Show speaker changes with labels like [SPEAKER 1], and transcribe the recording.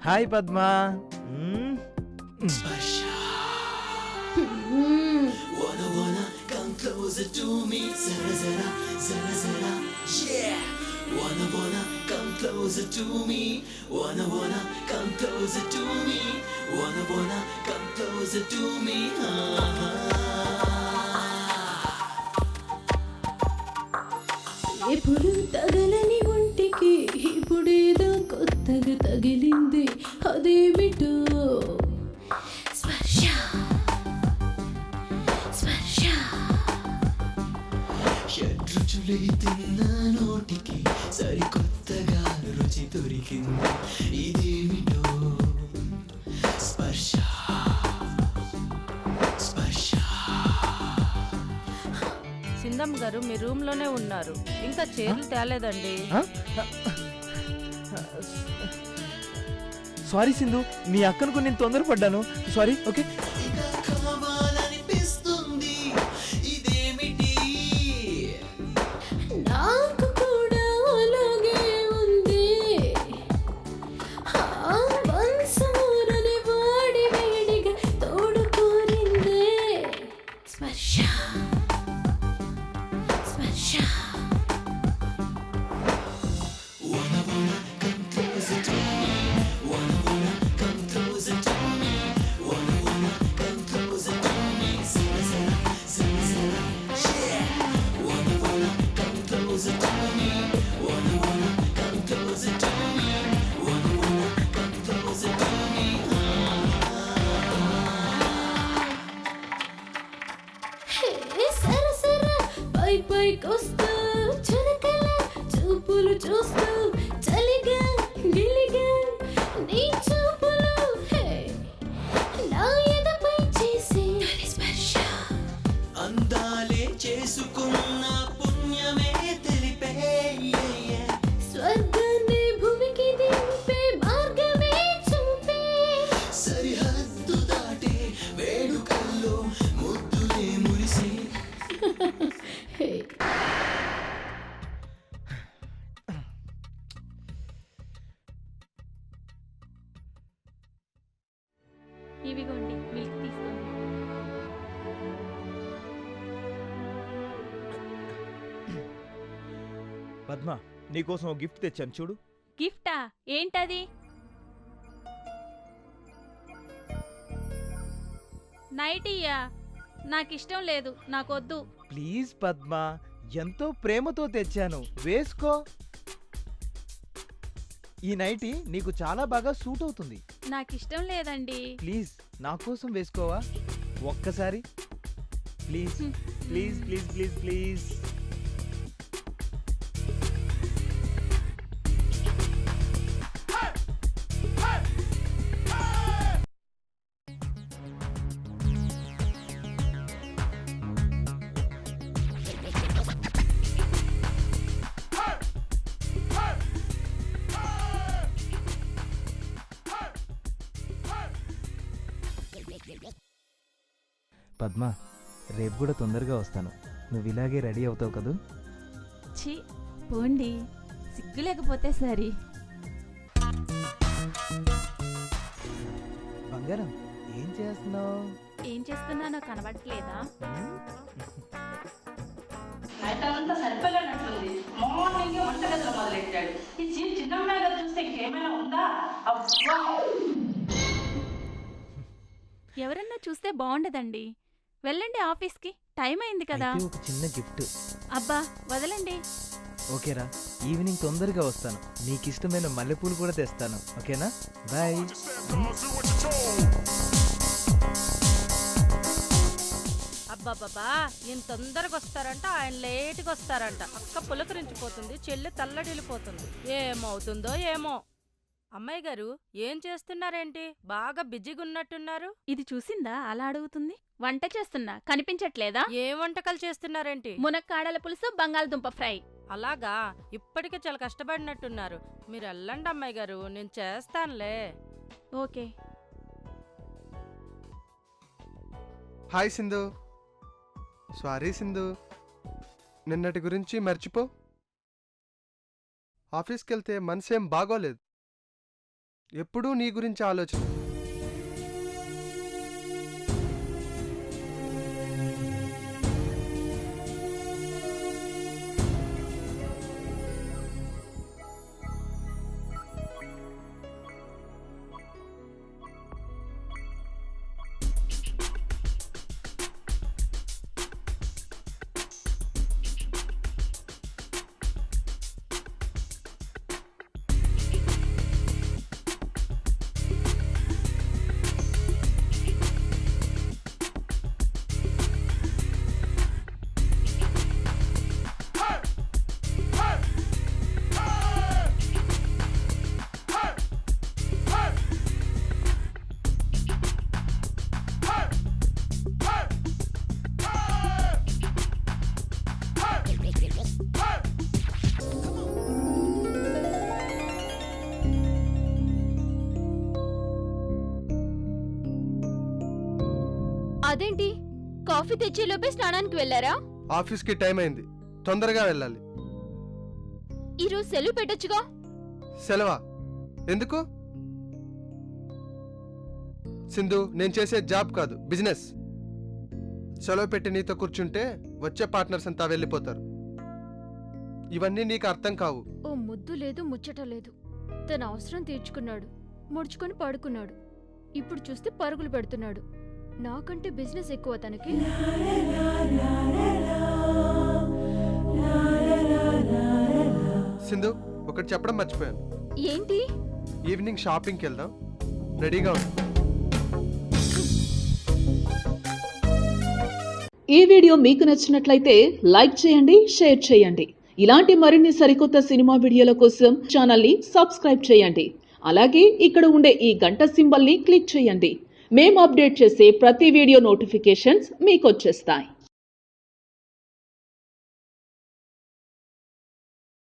[SPEAKER 1] Hi Padma.
[SPEAKER 2] Wanna come closer to me, zara zara, zara zara, yeah. Wanna come closer to me, wanna come closer to me, wanna come closer to me.
[SPEAKER 3] ఎప్పుడు తగలని ఒంటికి ఇప్పుడేదో కొత్తగా తగిలింది, అదేమిటో స్పర్శ స్పర్శ.
[SPEAKER 2] షడ్రుచులే తిన్న నోటికి సరికొత్తగా రుచి దొరికింది, ఇదేమిటో స్పర్శ స్పర్శ.
[SPEAKER 4] సింధం గారు మీ రూమ్ లోనే ఉన్నారు, ఇంకా చైర్లు తేలేదండి.
[SPEAKER 1] సారీ సింధు, మీ అక్కనుకు నేను తొందరపడ్డాను. సారీ. ఓకే.
[SPEAKER 2] కావాలనిపిస్తుంది, ఇదేమిటి?
[SPEAKER 3] నాకు కూడా అలాగే ఉంది. వంశమూరని వాడి వేడిగా తోడు కోరిందే స్పర్శ స్పర్శ.
[SPEAKER 2] Wanna come closer to me, wanna come closer to me, wanna come closer to me, zara zara, zara zara, yeah. Wanna come closer to me, wanna come closer to me, wanna come closer to me.
[SPEAKER 3] హే సరసర పై పైకొస్తూ చురకల చూపులు చూస్తూ చలిగా గిలిగా నీ చూపులు హే నా ఎదపై చేసే తొలి స్పర్శ.
[SPEAKER 2] అందాలే చేసుకున్న పుణ్యమే తెలిపే, yeah, yeah.
[SPEAKER 3] స్వర్గాన్ని భూమికి దింపే మార్గమే చూపే.
[SPEAKER 2] సరిహద్దు దాటే వేడుకల్లో ముద్దులే మురిసే.
[SPEAKER 3] హే
[SPEAKER 4] ఇవిగోండి మిల్క్ తీసుకోండి.
[SPEAKER 1] పద్మా, నీకోసం ఒక గిఫ్ట్ తెచ్చాను చూడు.
[SPEAKER 4] గిఫ్టా? ఏంటది? నైటీయా? నాకిష్టం లేదు, నాకొద్దు.
[SPEAKER 1] ప్లీజ్ పద్మా, ఎంతో ప్రేమతో తెచ్చాను, వేసుకో. ఈ నైటీ నీకు చాలా బాగా సూట్ అవుతుంది.
[SPEAKER 4] నాకిష్టం లేదండి.
[SPEAKER 1] ప్లీజ్ నా కోసం వేసుకోవా ఒక్కసారి? Please please please please please. Padma, రేపు కూడా తొందరగా వస్తాను. నువ్వు ఇలాగే రెడీ అవుతావు కదూ?
[SPEAKER 4] ఛీ పోండి, సిగ్గు లేకపోతే సరి.
[SPEAKER 1] బంగారం, ఏం చేస్తున్నావు?
[SPEAKER 4] ఏం చేస్తున్నానో కనబడట్లేదా?
[SPEAKER 5] నైటంతా సరిపోలేనట్లుంది. మార్నింగ్ వంటగదిలో మొదలెట్టాడు. ఈ చిన్నమ్మాయి గారు చూస్తే ఇంకేమైనా ఉందా? అబ్బా!
[SPEAKER 4] ఎవరన్నా చూస్తే బాగుండదండి. వెళ్ళండి ఆఫీస్కి, టైం అయింది కదా.
[SPEAKER 1] అయితే ఒక చిన్న గిఫ్ట్.
[SPEAKER 4] అబ్బా వదలండి.
[SPEAKER 1] ఓకేరా, ఈవినింగ్ తొందరగా వస్తాను. నీకు ఇష్టమైన మల్లెపూలు కూడా తెస్తాను. ఓకేనా? బాయ్.
[SPEAKER 4] అబ్బాబాబా, ఈయన తొందరగా వస్తారంట, ఆయన లేటుగా వస్తారంట. అక్క పులకరించిపోతుంది, చెల్లి తల్లడిల్లిపోతుంది. ఏమవుతుందో ఏమో. అమ్మాయి గారు ఏం చేస్తున్నారేంటి? బాగా బిజీగా ఉన్నట్టున్నారు. ఇది చూసిందా అలా అడుగుతుంది? వంట చేస్తున్నా, కనిపించట్లేదా? ఏం వంటకాలు చేస్తున్నారేంటి? మునక్కాడల పులుసు, బంగాళదుంప ఫ్రై. అలాగా, ఇప్పటికే చాలా కష్టపడినట్టున్నారు. మీరు వెళ్ళండి అమ్మాయి గారు, నేను చేస్తానులే. Okay.
[SPEAKER 6] Hi Sindhu. Sorry Sindhu, నిన్నటి గురించి మర్చిపో. ఆఫీస్కి వెళ్తే మనసేం బాగోలేదు. ఎప్పుడూ నీ గురించి ఆలోచన.
[SPEAKER 3] అదేంటి కాఫీ తెచ్చేలోపే స్నానానికి వెళ్ళారా?
[SPEAKER 6] ఆఫీస్కి టైం అయింది, తొందరగా వెళ్ళాలి.
[SPEAKER 3] ఈరోజు సెలవు పెట్టొచ్చుగా.
[SPEAKER 6] సెలవా? ఎందుకు? సింధు, నేను చేసే జాబ్ కాదు, బిజినెస్. సెలవు పెట్టి నీతో కూర్చుంటే వచ్చే పార్ట్నర్స్ అంతా వెళ్ళిపోతారు. ఇవన్నీ నీకు అర్థం కావు.
[SPEAKER 3] ఓ ముద్దు లేదు, ముచ్చట లేదు. తన అవసరం తీర్చుకున్నాడు, ముడుచుకొని పడుకున్నాడు. ఇప్పుడు చూస్తే పరుగులు పెడుతున్నాడు. నాకంటే బిజినెస్ ఎక్కువ తనకి.
[SPEAKER 6] సింధు, ఒకటి చెప్పడం మర్చిపోయాను.
[SPEAKER 3] ఏంటి?
[SPEAKER 6] ఈవినింగ్ షాపింగ్కి వెళ్దాం, రెడీగా ఉంది.
[SPEAKER 7] ఈ వీడియో మీకు నచ్చినట్లయితే లైక్ చేయండి, షేర్ చేయండి. ఇలాంటి మరిన్ని సరికొత్త సినిమా వీడియోల కోసం ఛానల్ని సబ్స్క్రైబ్ చేయండి. అలాగే ఇక్కడ ఉండే ఈ గంట సింబల్ని క్లిక్ చేయండి. మేము అప్డేట్ చేసే ప్రతి వీడియో నోటిఫికేషన్స్ మీకు వచ్చేస్తాయి.